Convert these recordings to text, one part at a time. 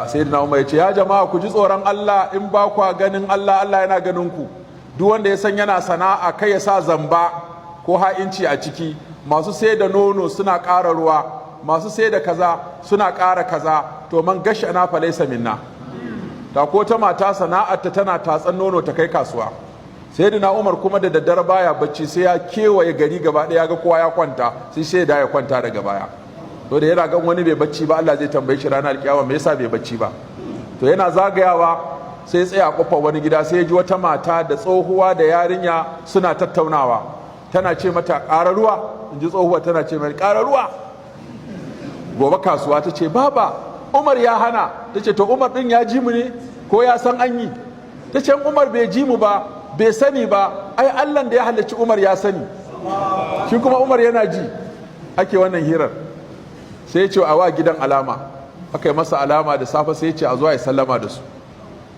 sayyidina Umar ya ce ya jama'a ku ji tsoron Allah, in ba kwa ganin Allah, Allah yana ganin ku. Duk wanda ya san yana sana'a kai ya sa zamba ko ha'inci a ciki. Masu sai da nono suna ƙara ruwa, masu sai da kaza suna ƙara kaza, to man gashi ana falaisa minna. Ta ko ta mata sana'arta tana tatsan nono ta kai kasuwa. Sayyidina Umar kuma da daddare baya bacci, sai ya kewaye gari gaba ɗaya ga kowa ya kwanta, sai da ya kwanta daga baya. To da yana gan wani bai bacci ba, Allah zai tambaye shi ranar alkiyama me yasa bai bacci ba. To yana zagayawa sai tsaya a kofar wani gida, sai ya ji wata mata da tsohuwa da yarinya suna tattaunawa. Tana ce mata ƙara ruwa, in ji tsohuwa tana ce mai ƙara ruwa. Gobe kasuwa ta ce baba Umar ya hana. Ta ce to Umar ɗin ya ji mu ne ko ya san an yi? Ta ce Umar bai ji mu ba, bai sani ba, ai Allah da ya halarci Umar ya sani, shi kuma Umar yana ji. Ake wannan hirar. Sai ya ce a wa gidan alama, aka yi masa alama da safe, sai ya ce a zuwa ya sallama da su.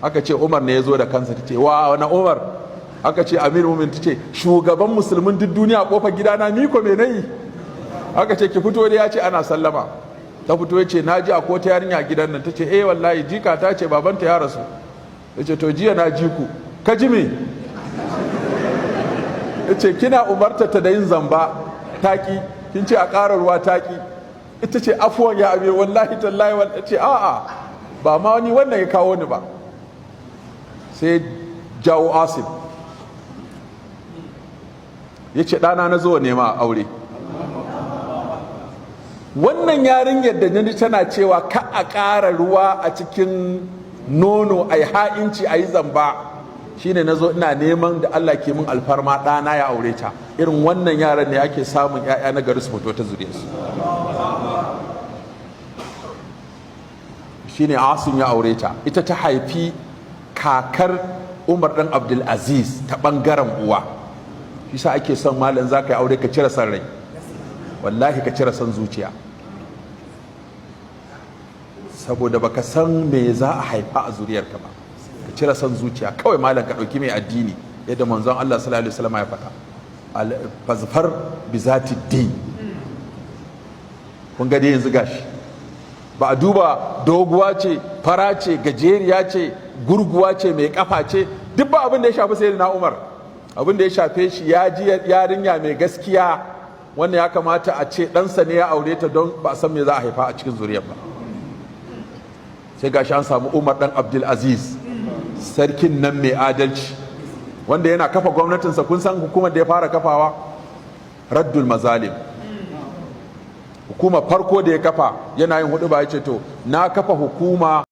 Aka ce Umar ne ya zo da kansa. Ta ce wa wani Umar? Aka ce Amir Mumin. Ta ce shugaban musulmin duk duniya a kofar gidana, ni ko me nayi? Aka ce ki fito da, ya ce ana sallama. Ta fito ya ce na ji a ko ta yarinya a gidan nan. Ta ce wallahi jika ta ce babanta ya rasu. Ya ce to jiya na ji ku, ka ji me? Ya ce kina umarta ta da yin zamba taki, kin ce a ƙara ruwa taki. Ita ce afuwan ya Amir, wallahi tallahi. Ya ce a'a, ba ma wani wannan ya kawo ni ba. Sai jawo Asim ya ce ɗana na zo nema aure. Wannan yarinyar da ni tana cewa ka a ƙara ruwa a cikin nono, a yi ha'inci, a yi zamba, shine na zo ina neman da Allah ke min alfarma ɗana ya aure ta. Irin wannan yaran ne ake samun 'ya'ya na gari su fito ta zuriyarsu. Shine Asim ya aure ta. Ita ta haifi kakar Umar ɗan Abdulaziz ta ɓangaren uwa. Shi sa ake son malam za ka yi aure ka cire son rai, wallahi ka cire son zuciya, saboda baka san me za a haifa a zuriyarka ba. Ka cire son zuciya kawai malam, ka ɗauki mai addini yadda manzon Allah sallallahu alaihi wasallam ya faɗa, fazfar bi zati din. Kun ga dai yanzu gashi ba a duba doguwa ce, fara ce, gajeriya ce, gurguwa ce, mai kafa ce, duk ba abin da ya shafi sayyidina Umar. Abin da ya shafe shi ya ji yarinya mai gaskiya, wannan ya kamata a ce ɗansa ne ya aure ta, don ba a san me za a haifa a cikin zuriyar ba. Sai gashi an samu Umar ɗan Abdulaziz, sarkin nan mai adalci, wanda yana kafa gwamnatinsa. Kun san hukumar da ya fara kafawa? Raddul Mazalim. Hukumar farko da ya kafa yana yin hudu ba, ya ce to na kafa hukuma